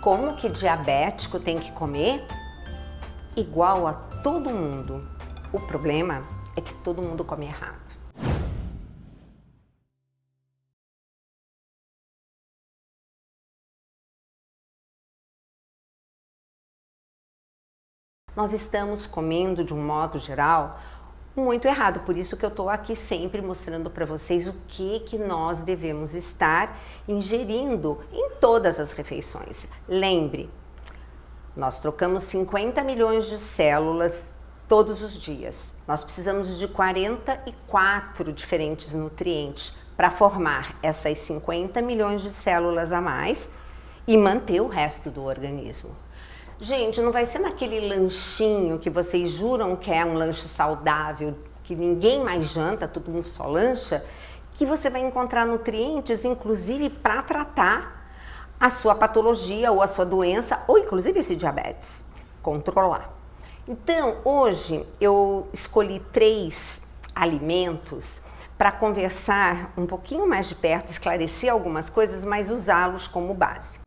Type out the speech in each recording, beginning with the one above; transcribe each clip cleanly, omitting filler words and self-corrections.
Como que diabético tem que comer? Igual a todo mundo. O problema é que todo mundo come errado. Nós estamos comendo, de um modo geral, muito errado. Por isso que eu estou aqui sempre mostrando para vocês o que nós devemos estar ingerindo em todas as refeições. Lembre, nós trocamos 50 milhões de células todos os dias. Nós precisamos de 44 diferentes nutrientes para formar essas 50 milhões de células a mais e manter o resto do organismo. Gente, não vai ser naquele lanchinho que vocês juram que é um lanche saudável, que ninguém mais janta, todo mundo só lancha, que você vai encontrar nutrientes, inclusive para tratar a sua patologia ou a sua doença, ou inclusive esse diabetes, controlar. Então, hoje eu escolhi 3 alimentos para conversar um pouquinho mais de perto, esclarecer algumas coisas, mas usá-los como base.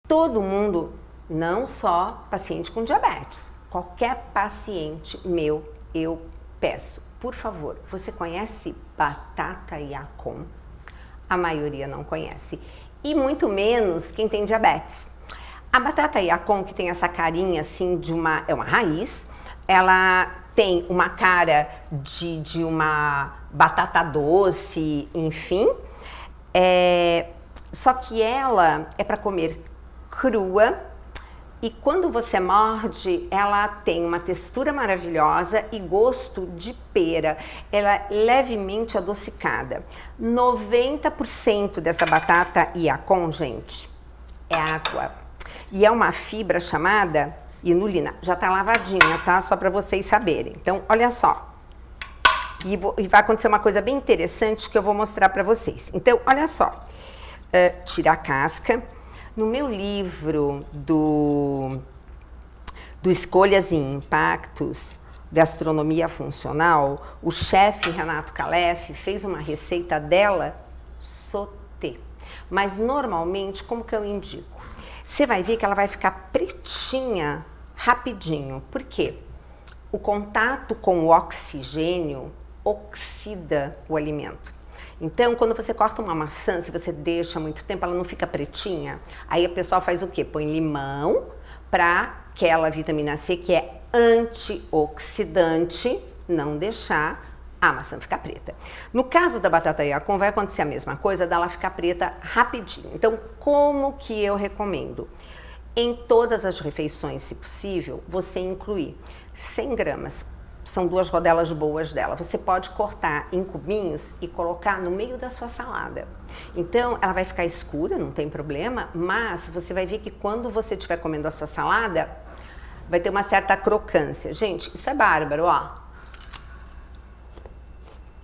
Todo mundo, não só paciente com diabetes, qualquer paciente meu, eu peço, por favor, você conhece batata Yacon? A maioria não conhece, e muito menos quem tem diabetes. A batata Yacon, que tem essa carinha assim é uma raiz, ela tem uma cara de uma batata doce, enfim, só que ela é para comer crua, e quando você morde, ela tem uma textura maravilhosa e gosto de pera. Ela é levemente adocicada. 90% dessa batata Yacon, gente, é água. E é uma fibra chamada inulina. Já tá lavadinha, tá? Só para vocês saberem. Então, olha só. E vai acontecer uma coisa bem interessante que eu vou mostrar para vocês. Então, olha só. Tira a casca. No meu livro do Escolhas e Impactos, Gastronomia Funcional, o chefe Renato Calef fez uma receita dela sauté. Mas normalmente, como que eu indico? Você vai ver que ela vai ficar pretinha rapidinho. Por quê? O contato com o oxigênio oxida o alimento. Então, quando você corta uma maçã, se você deixa muito tempo, ela não fica pretinha. Aí a pessoa faz o quê? Põe limão para aquela vitamina C, que é antioxidante, não deixar a maçã ficar preta. No caso da batata Yacon, vai acontecer a mesma coisa, dela ficar preta rapidinho. Então, como que eu recomendo? Em todas as refeições, se possível, você incluir 100 gramas. São 2 rodelas boas dela. Você pode cortar em cubinhos e colocar no meio da sua salada. Então, ela vai ficar escura, não tem problema, mas você vai ver que quando você estiver comendo a sua salada, vai ter uma certa crocância. Gente, isso é bárbaro, ó.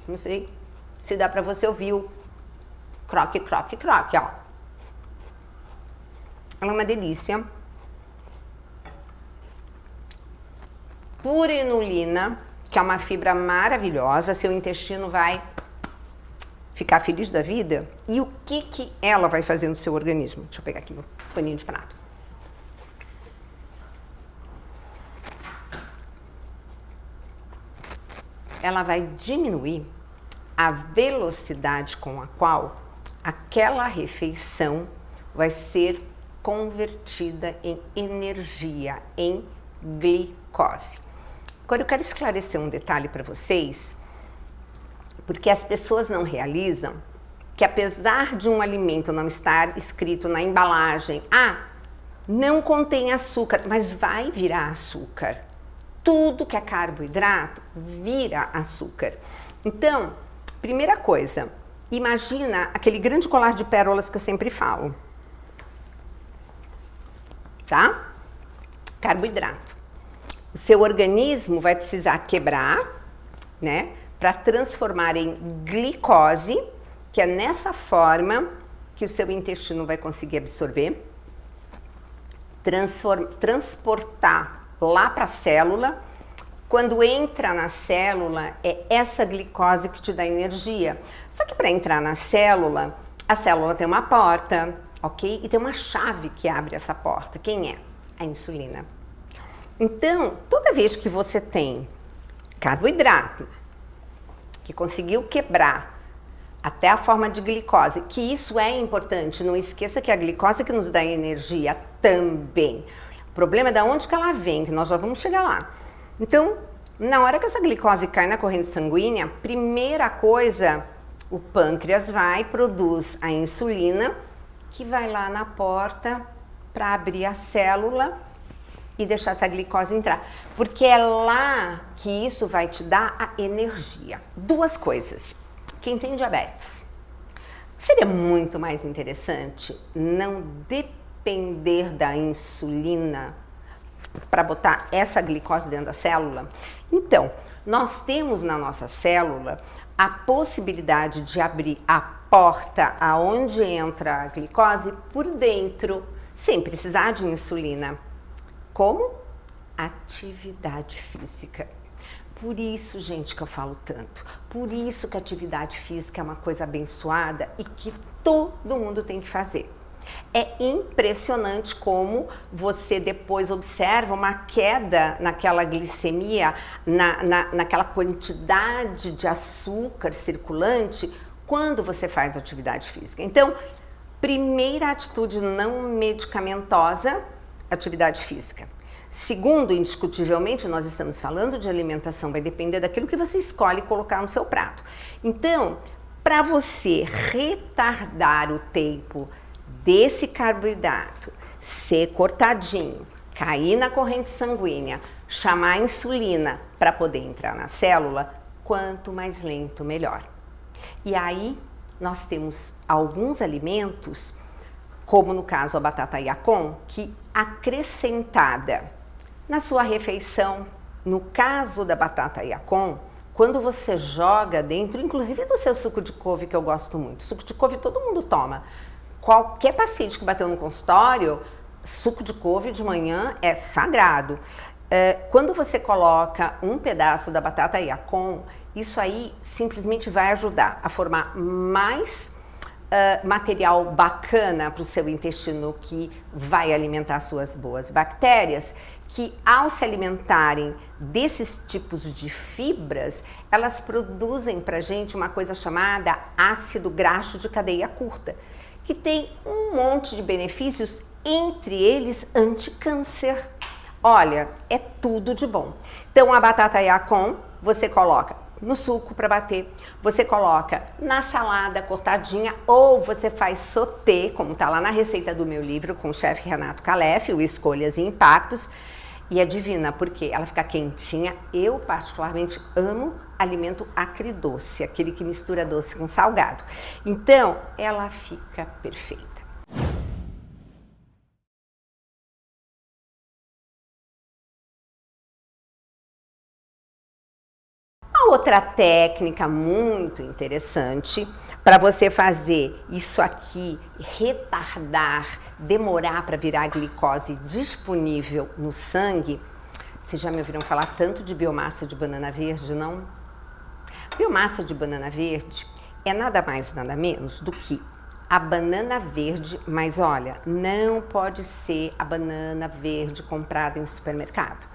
Não sei se dá pra você ouvir o croque, croque, croque, ó. Ela é uma delícia. Pura inulina, que é uma fibra maravilhosa, seu intestino vai ficar feliz da vida. E o que ela vai fazer no seu organismo? Deixa eu pegar aqui meu paninho de prato. Ela vai diminuir a velocidade com a qual aquela refeição vai ser convertida em energia, em glicose. Agora eu quero esclarecer um detalhe para vocês, porque as pessoas não realizam que apesar de um alimento não estar escrito na embalagem, não contém açúcar, mas vai virar açúcar. Tudo que é carboidrato vira açúcar. Então, primeira coisa, imagina aquele grande colar de pérolas que eu sempre falo, tá? Carboidrato. O seu organismo vai precisar quebrar, né, para transformar em glicose, que é nessa forma que o seu intestino vai conseguir absorver. transportar lá para a célula. Quando entra na célula, é essa glicose que te dá energia. Só que para entrar na célula, a célula tem uma porta, ok? E tem uma chave que abre essa porta. Quem é? A insulina. Então, toda vez que você tem carboidrato que conseguiu quebrar até a forma de glicose, que isso é importante, não esqueça que a glicose que nos dá energia também. O problema é de onde que ela vem, que nós já vamos chegar lá. Então, na hora que essa glicose cai na corrente sanguínea, primeira coisa, o pâncreas vai, produz a insulina, que vai lá na porta para abrir a célula e deixar essa glicose entrar. Porque é lá que isso vai te dar a energia. Duas coisas. Quem tem diabetes, seria muito mais interessante não depender da insulina para botar essa glicose dentro da célula? Então, nós temos na nossa célula a possibilidade de abrir a porta aonde entra a glicose por dentro, sem precisar de insulina. Como? Atividade física. Por isso, gente, que eu falo tanto. Por isso que a atividade física é uma coisa abençoada e que todo mundo tem que fazer. É impressionante como você depois observa uma queda naquela glicemia, naquela quantidade de açúcar circulante quando você faz atividade física. Então, primeira atitude não medicamentosa, atividade física. Segundo, indiscutivelmente, nós estamos falando de alimentação, vai depender daquilo que você escolhe colocar no seu prato. Então, para você retardar o tempo desse carboidrato ser cortadinho, cair na corrente sanguínea, chamar a insulina para poder entrar na célula, quanto mais lento, melhor. E aí, nós temos alguns alimentos, como no caso a batata Yacon, que acrescentada na sua refeição, no caso da batata Yacon, quando você joga dentro, inclusive do seu suco de couve, que eu gosto muito, suco de couve todo mundo toma. Qualquer paciente que bateu no consultório, suco de couve de manhã é sagrado. Quando você coloca um pedaço da batata Yacon, isso aí simplesmente vai ajudar a formar mais material bacana para o seu intestino, que vai alimentar suas boas bactérias, que ao se alimentarem desses tipos de fibras, elas produzem para a gente uma coisa chamada ácido graxo de cadeia curta, que tem um monte de benefícios, entre eles anticâncer. Olha, é tudo de bom. Então a batata Yacon você coloca no suco para bater, você coloca na salada cortadinha, ou você faz sauté, como está lá na receita do meu livro com o chefe Renato Calef, o Escolhas e Impactos, e é divina porque ela fica quentinha. Eu particularmente amo alimento acridoce, aquele que mistura doce com salgado. Então, ela fica perfeita. Outra técnica muito interessante para você fazer isso aqui, retardar, demorar para virar glicose disponível no sangue. Vocês já me ouviram falar tanto de biomassa de banana verde, não? Biomassa de banana verde é nada mais, nada menos do que a banana verde, mas olha, não pode ser a banana verde comprada em supermercado.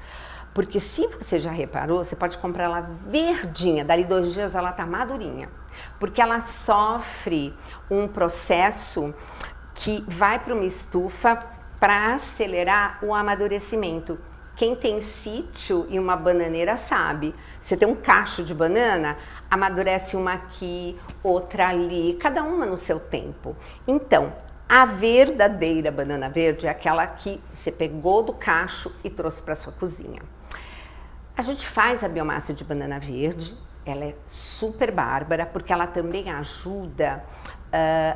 Porque se você já reparou, você pode comprar ela verdinha, dali 2 dias ela tá madurinha. Porque ela sofre um processo que vai para uma estufa para acelerar o amadurecimento. Quem tem sítio e uma bananeira sabe. Você tem um cacho de banana, amadurece uma aqui, outra ali, cada uma no seu tempo. Então, a verdadeira banana verde é aquela que você pegou do cacho e trouxe para sua cozinha. A gente faz a biomassa de banana verde, ela é super bárbara, porque ela também ajuda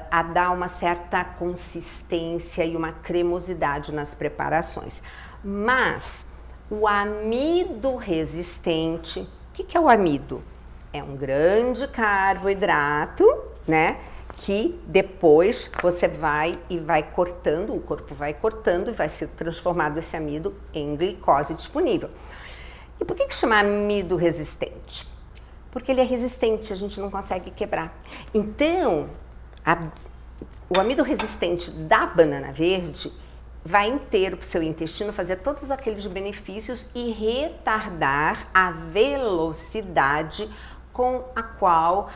a dar uma certa consistência e uma cremosidade nas preparações. Mas o amido resistente, o que é o amido? É um grande carboidrato, né? que depois você vai cortando, o corpo vai cortando e vai ser transformado esse amido em glicose disponível. E por que chama amido resistente? Porque ele é resistente, a gente não consegue quebrar. Então, o amido resistente da banana verde vai inteiro para o seu intestino fazer todos aqueles benefícios e retardar a velocidade com a qual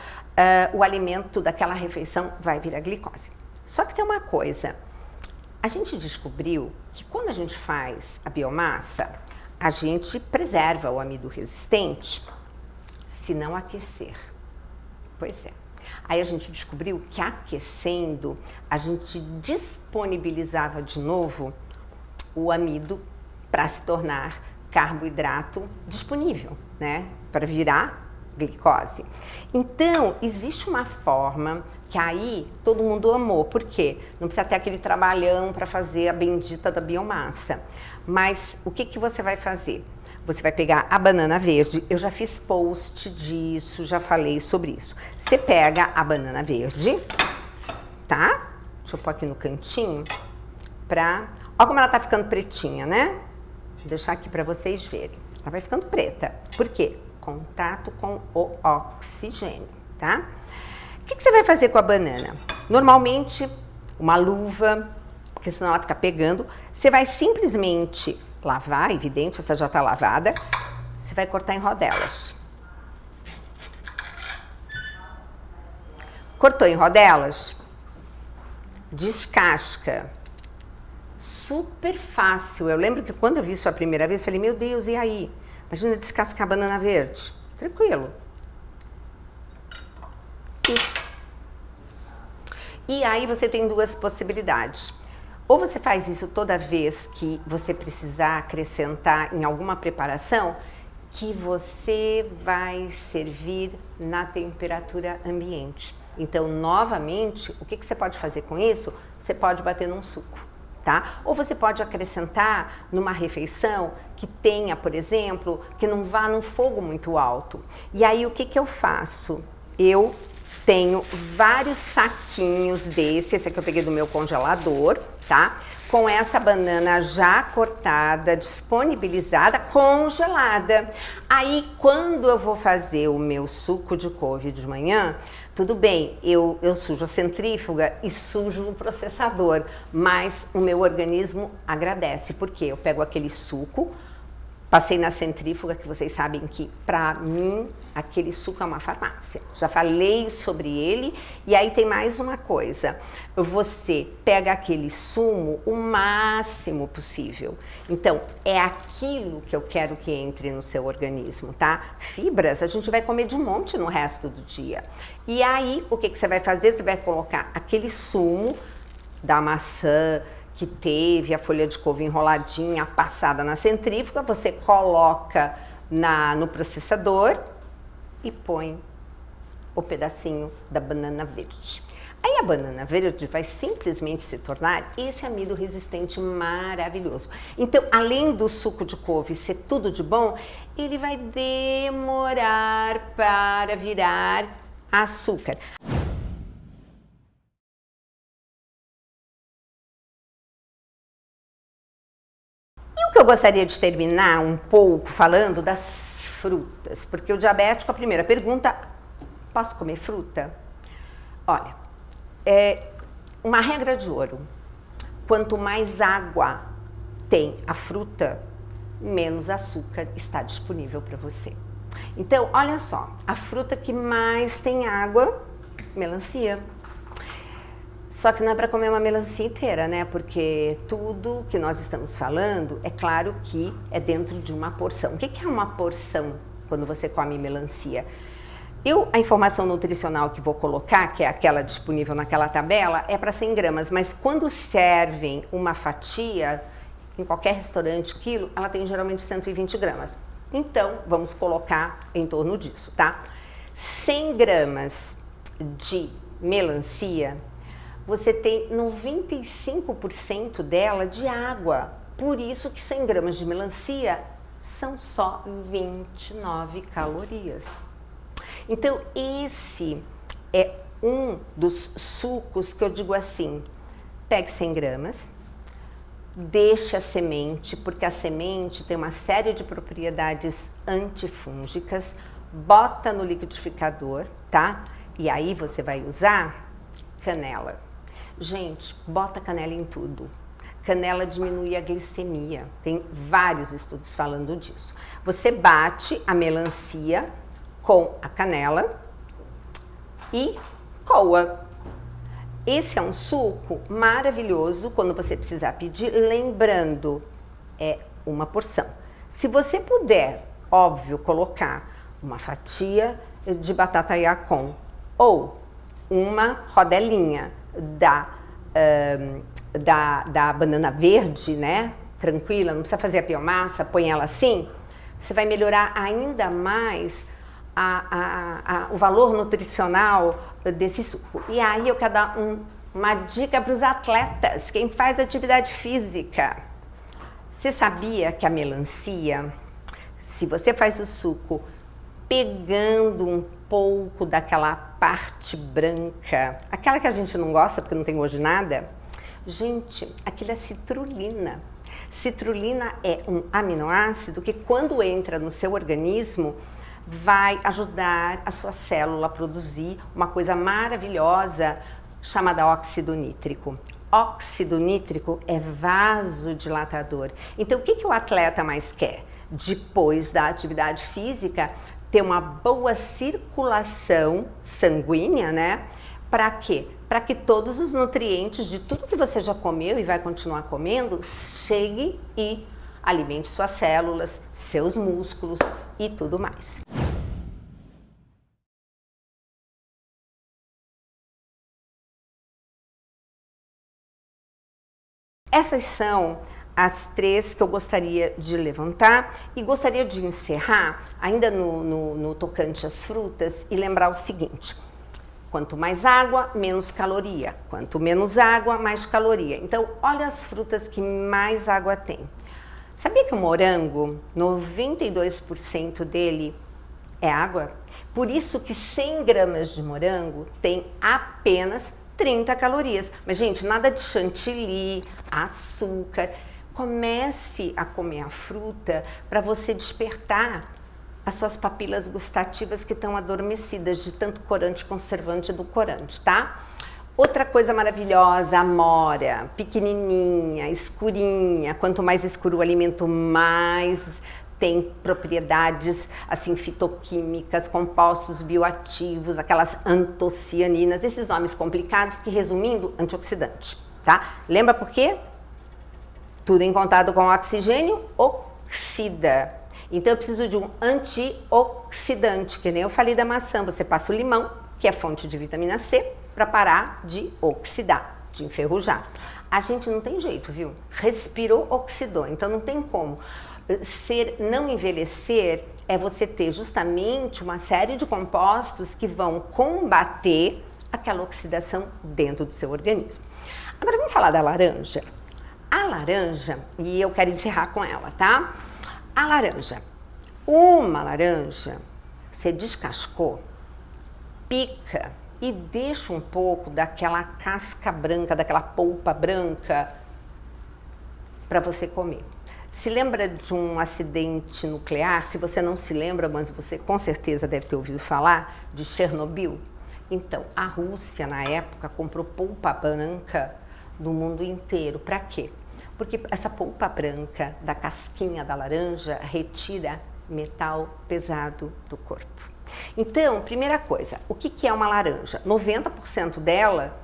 o alimento daquela refeição vai virar glicose. Só que tem uma coisa, a gente descobriu que quando a gente faz a biomassa, a gente preserva o amido resistente se não aquecer. Pois é. Aí a gente descobriu que aquecendo, a gente disponibilizava de novo o amido para se tornar carboidrato disponível, né? Para virar glicose. Então, existe uma forma que aí todo mundo amou. Por quê? Não precisa ter aquele trabalhão para fazer a bendita da biomassa. Mas o que você vai fazer? Você vai pegar a banana verde, eu já fiz post disso, já falei sobre isso. Você pega a banana verde, tá? Deixa eu pôr aqui no cantinho pra... Olha como ela tá ficando pretinha, né? Vou deixar aqui pra vocês verem. Ela vai ficando preta. Por quê? Contato com o oxigênio, tá? O que você vai fazer com a banana? Normalmente, uma luva, porque senão ela fica pegando. Você vai simplesmente lavar, evidente, essa já tá lavada. Você vai cortar em rodelas. Cortou em rodelas? Descasca. Super fácil. Eu lembro que quando eu vi isso a primeira vez, eu falei, meu Deus, e aí? Imagina descascar a banana verde. Tranquilo. Isso. E aí você tem duas possibilidades. Ou você faz isso toda vez que você precisar acrescentar em alguma preparação, que você vai servir na temperatura ambiente. Então, novamente, o que você pode fazer com isso? Você pode bater num suco, tá? Ou você pode acrescentar numa refeição que tenha, por exemplo, que não vá num fogo muito alto. E aí, o que eu faço? Eu tenho vários saquinhos esse aqui eu peguei do meu congelador, tá? Com essa banana já cortada, disponibilizada, congelada. Aí, quando eu vou fazer o meu suco de couve de manhã, tudo bem, eu sujo a centrífuga e sujo o processador, mas o meu organismo agradece, porque eu pego aquele suco, passei na centrífuga, que vocês sabem que, pra mim, aquele suco é uma farmácia. Já falei sobre ele. E aí tem mais uma coisa. Você pega aquele sumo o máximo possível. Então, é aquilo que eu quero que entre no seu organismo, tá? Fibras, a gente vai comer de um monte no resto do dia. E aí, o que você vai fazer? Você vai colocar aquele sumo da maçã, que teve a folha de couve enroladinha, passada na centrífuga, você coloca no processador e põe o pedacinho da banana verde. Aí a banana verde vai simplesmente se tornar esse amido resistente maravilhoso. Então, além do suco de couve ser tudo de bom, ele vai demorar para virar açúcar. O que eu gostaria de terminar um pouco falando das frutas, porque o diabético, a primeira pergunta, posso comer fruta? Olha, uma regra de ouro, quanto mais água tem a fruta, menos açúcar está disponível para você. Então, olha só, a fruta que mais tem água, melancia. Só que não é para comer uma melancia inteira, né? Porque tudo que nós estamos falando, é claro que é dentro de uma porção. O que é uma porção quando você come melancia? A informação nutricional que vou colocar, que é aquela disponível naquela tabela, é para 100 gramas. Mas quando servem uma fatia, em qualquer restaurante, quilo, ela tem geralmente 120 gramas. Então, vamos colocar em torno disso, tá? 100 gramas de melancia, você tem 95% dela de água. Por isso que 100 gramas de melancia são só 29 calorias. Então, esse é um dos sucos que eu digo assim, pegue 100 gramas, deixa a semente, porque a semente tem uma série de propriedades antifúngicas, bota no liquidificador, tá? E aí você vai usar canela. Gente, bota canela em tudo. Canela diminui a glicemia. Tem vários estudos falando disso. Você bate a melancia com a canela e coa. Esse é um suco maravilhoso quando você precisar pedir, lembrando, é uma porção. Se você puder, óbvio, colocar uma fatia de batata Yacon ou uma rodelinha da banana verde, né? Tranquila, não precisa fazer a biomassa, põe ela assim, você vai melhorar ainda mais o valor nutricional desse suco. E aí eu quero dar uma dica para os atletas, quem faz atividade física. Você sabia que a melancia, se você faz o suco pegando um pouco daquela parte branca, aquela que a gente não gosta porque não tem gosto de nada, gente, aquilo é citrulina. Citrulina é um aminoácido que quando entra no seu organismo vai ajudar a sua célula a produzir uma coisa maravilhosa chamada óxido nítrico. Óxido nítrico é vasodilatador. Então, o que o atleta mais quer? Depois da atividade física, ter uma boa circulação sanguínea, né? Para quê? Para que todos os nutrientes de tudo que você já comeu e vai continuar comendo chegue e alimente suas células, seus músculos e tudo mais. Essas são as 3 que eu gostaria de levantar e gostaria de encerrar ainda no tocante às frutas e lembrar o seguinte: quanto mais água, menos caloria. Quanto menos água, mais caloria. Então, olha as frutas que mais água tem. Sabia que o morango, 92% dele é água? Por isso que 100 gramas de morango tem apenas 30 calorias. Mas, gente, nada de chantilly, açúcar. Comece a comer a fruta para você despertar as suas papilas gustativas que estão adormecidas de tanto corante, conservante e edulcorante, tá? Outra coisa maravilhosa, amora, pequenininha, escurinha. Quanto mais escuro o alimento, mais tem propriedades assim fitoquímicas, compostos bioativos, aquelas antocianinas, esses nomes complicados que, resumindo, antioxidante, tá? Lembra por quê? Tudo em contato com oxigênio oxida. Então eu preciso de um antioxidante, que nem eu falei da maçã. Você passa o limão, que é fonte de vitamina C, para parar de oxidar, de enferrujar. A gente não tem jeito, viu? Respirou, oxidou, então não tem como. Não envelhecer é você ter justamente uma série de compostos que vão combater aquela oxidação dentro do seu organismo. Agora vamos falar da laranja. A laranja, e eu quero encerrar com ela, tá? A laranja. Uma laranja, você descascou, pica e deixa um pouco daquela casca branca, daquela polpa branca para você comer. Se lembra de um acidente nuclear? Se você não se lembra, mas você com certeza deve ter ouvido falar de Chernobyl. Então, a Rússia, na época, comprou polpa branca do mundo inteiro. Para quê? Porque essa polpa branca da casquinha da laranja retira metal pesado do corpo. Então, primeira coisa, o que é uma laranja? 90% dela,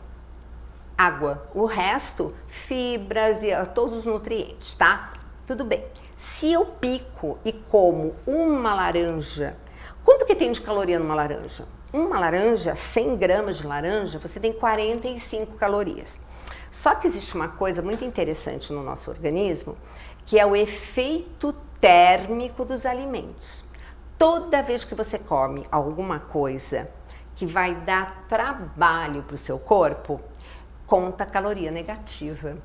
água. O resto, fibras e todos os nutrientes, tá? Tudo bem. Se eu pico e como uma laranja, quanto que tem de caloria numa laranja? Uma laranja, 100 gramas de laranja, você tem 45 calorias. Só que existe uma coisa muito interessante no nosso organismo, que é o efeito térmico dos alimentos. Toda vez que você come alguma coisa que vai dar trabalho para o seu corpo, conta caloria negativa.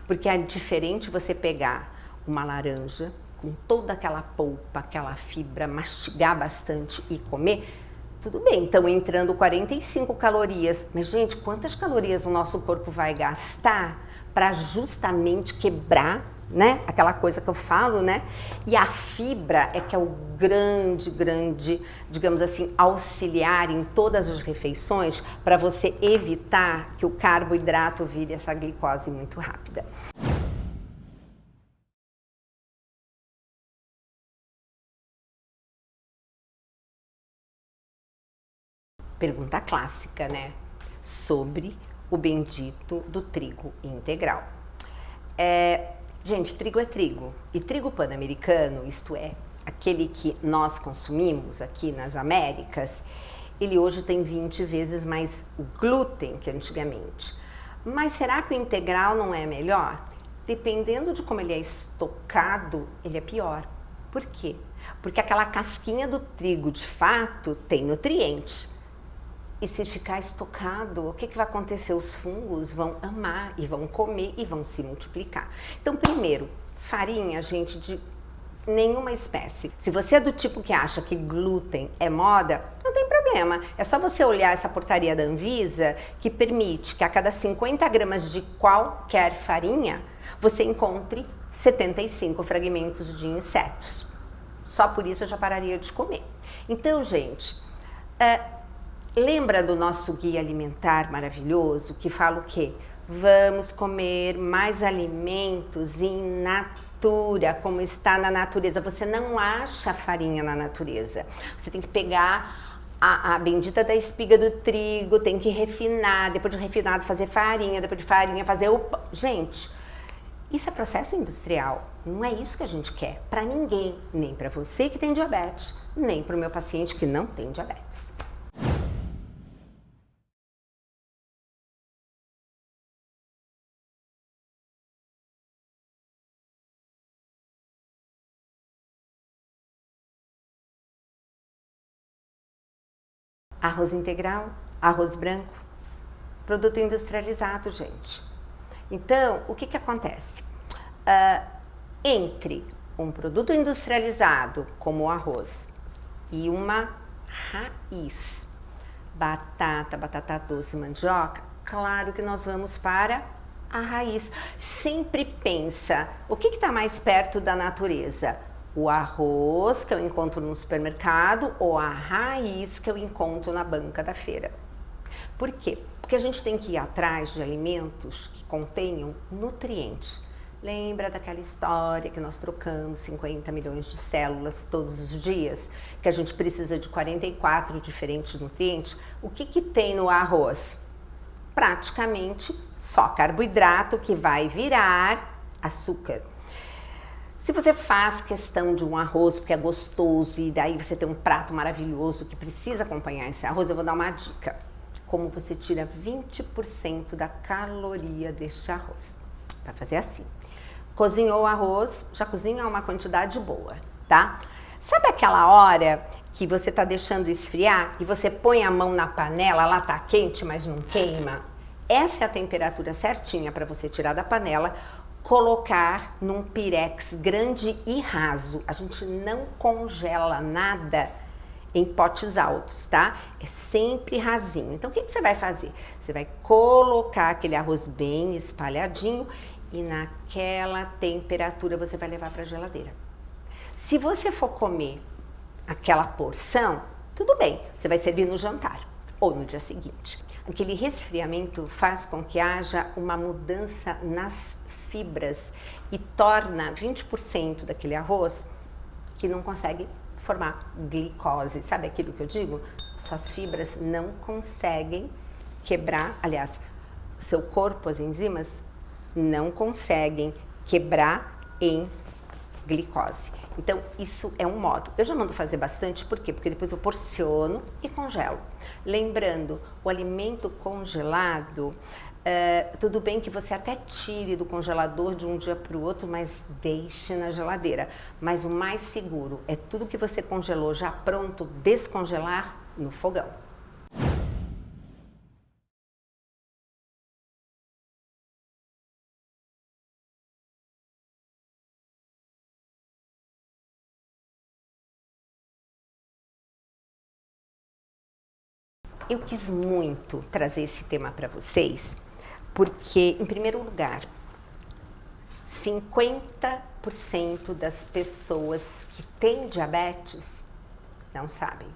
Porque é diferente você pegar uma laranja com toda aquela polpa, aquela fibra, mastigar bastante e comer, Tudo bem, estão entrando 45 calorias, mas gente, quantas calorias o nosso corpo vai gastar para justamente quebrar, né? Aquela coisa que eu falo, né? E a fibra é que é o grande, digamos assim, auxiliar em todas as refeições para você evitar que o carboidrato vire essa glicose muito rápida. Pergunta clássica, né? Sobre o bendito do trigo integral. Gente, trigo é trigo. E trigo pan-americano, isto é, aquele que nós consumimos aqui nas Américas, ele hoje tem 20 vezes mais glúten que antigamente. Mas será que o integral não é melhor? Dependendo de como ele é estocado, ele é pior. Por quê? Porque aquela casquinha do trigo, de fato, tem nutrientes. E se ficar estocado, o que vai acontecer? Os fungos vão amar e vão comer e vão se multiplicar. Então, primeiro, farinha, gente, de nenhuma espécie. Se você é do tipo que acha que glúten é moda, não tem problema. É só você olhar essa portaria da Anvisa que permite que a cada 50 gramas de qualquer farinha, você encontre 75 fragmentos de insetos. Só por isso eu já pararia de comer. Então, gente, lembra do nosso guia alimentar maravilhoso que fala o quê? Vamos comer mais alimentos in natura, como está na natureza. Você não acha farinha na natureza. Você tem que pegar a bendita da espiga do trigo, tem que refinar, depois de refinado fazer farinha, depois de farinha fazer o pão. Gente, isso é processo industrial. Não é isso que a gente quer para ninguém, nem para você que tem diabetes, nem para o meu paciente que não tem diabetes. Arroz integral, arroz branco, produto industrializado, gente. Então, o que acontece? Entre um produto industrializado, como o arroz, e uma raiz, batata doce, mandioca, claro que nós vamos para a raiz. Sempre pensa, o que está mais perto da natureza? O arroz que eu encontro no supermercado ou a raiz que eu encontro na banca da feira. Por quê? Porque a gente tem que ir atrás de alimentos que contenham nutrientes. Lembra daquela história que nós trocamos 50 milhões de células todos os dias? Que a gente precisa de 44 diferentes nutrientes? O que tem no arroz? Praticamente só carboidrato que vai virar açúcar. Se você faz questão de um arroz porque é gostoso e daí você tem um prato maravilhoso que precisa acompanhar esse arroz, eu vou dar uma dica. Como você tira 20% da caloria deste arroz. Vai fazer assim. Cozinhou o arroz, já cozinha uma quantidade boa, tá? Sabe aquela hora que você tá deixando esfriar e você põe a mão na panela, ela tá quente, mas não queima? Essa é a temperatura certinha para você tirar da panela, colocar num pirex grande e raso. A gente não congela nada em potes altos, tá? É sempre rasinho. Então, o que você vai fazer? Você vai colocar aquele arroz bem espalhadinho e naquela temperatura você vai levar para a geladeira. Se você for comer aquela porção, tudo bem, você vai servir no jantar ou no dia seguinte. Aquele resfriamento faz com que haja uma mudança nas fibras e torna 20% daquele arroz que não consegue formar glicose. Sabe aquilo que eu digo? Suas fibras não conseguem quebrar, aliás, o seu corpo, as enzimas, não conseguem quebrar em glicose. Então, isso é um modo. Eu já mando fazer bastante, por quê? Porque depois eu porciono e congelo. Lembrando, o alimento congelado, tudo bem que você até tire do congelador de um dia para o outro, mas deixe na geladeira. Mas o mais seguro é tudo que você congelou já pronto, descongelar no fogão. eu quis muito trazer esse tema para vocês, porque, em primeiro lugar, 50% das pessoas que têm diabetes não sabem.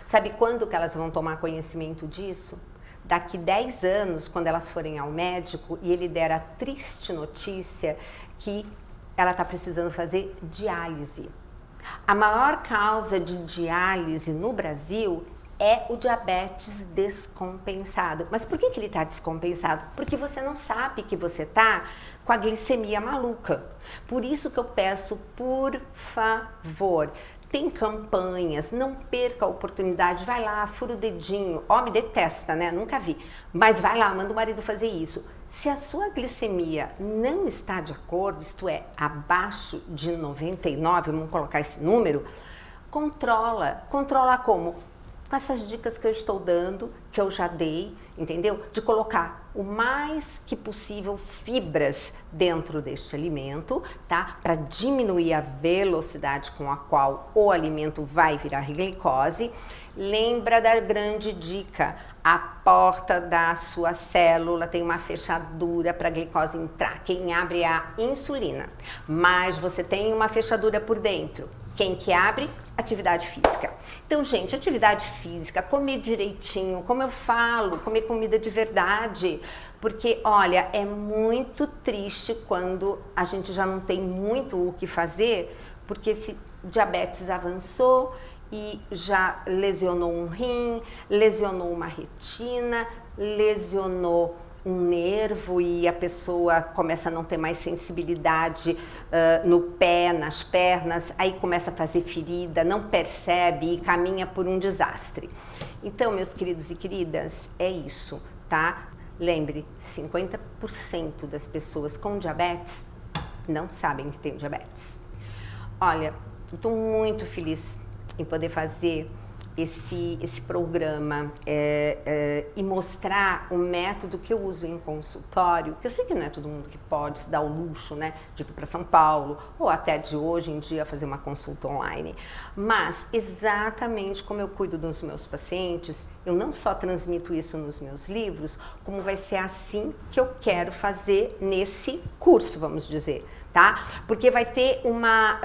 Sabe quando que elas vão tomar conhecimento disso? Daqui 10 anos, quando elas forem ao médico e ele der a triste notícia que ela está precisando fazer diálise. A maior causa de diálise no Brasil é o diabetes descompensado. Mas por que ele está descompensado? Porque você não sabe que você está com a glicemia maluca. Por isso que eu peço, por favor, tem campanhas, não perca a oportunidade, vai lá, fura o dedinho. Homem detesta, né? Nunca vi. Mas vai lá, manda o marido fazer isso. Se a sua glicemia não está de acordo, isto é, abaixo de 99, vamos colocar esse número, controla. Controla como? Com essas dicas que eu estou dando, que eu já dei, entendeu? De colocar o mais que possível fibras dentro deste alimento, tá? Para diminuir a velocidade com a qual o alimento vai virar glicose. Lembra da grande dica, a porta da sua célula tem uma fechadura para a glicose entrar. Quem abre é a insulina, mas você tem uma fechadura por dentro. Quem que abre? Atividade física. Então, gente, atividade física, comer direitinho, como eu falo, comer comida de verdade. Porque, olha, é muito triste quando a gente já não tem muito o que fazer, porque esse diabetes avançou e já lesionou um rim, lesionou uma retina, lesionou um nervo e a pessoa começa a não ter mais sensibilidade no pé, nas pernas, aí começa a fazer ferida, não percebe e caminha por um desastre. Então, meus queridos e queridas, é isso, tá? Lembre, 50% das pessoas com diabetes não sabem que tem diabetes. Olha, estou muito feliz em poder fazer esse programa e mostrar o método que eu uso em consultório, que eu sei que não é todo mundo que pode se dar o luxo, né, de ir para São Paulo ou até de hoje em dia fazer uma consulta online, mas exatamente como eu cuido dos meus pacientes, eu não só transmito isso nos meus livros, como vai ser assim que eu quero fazer nesse curso, vamos dizer. Tá? Porque vai ter uma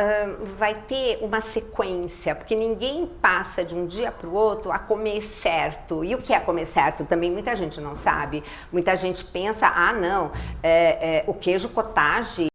sequência, porque ninguém passa de um dia para o outro a comer certo. E o que é comer certo? Também muita gente não sabe. Muita gente pensa, ah não, o queijo cottage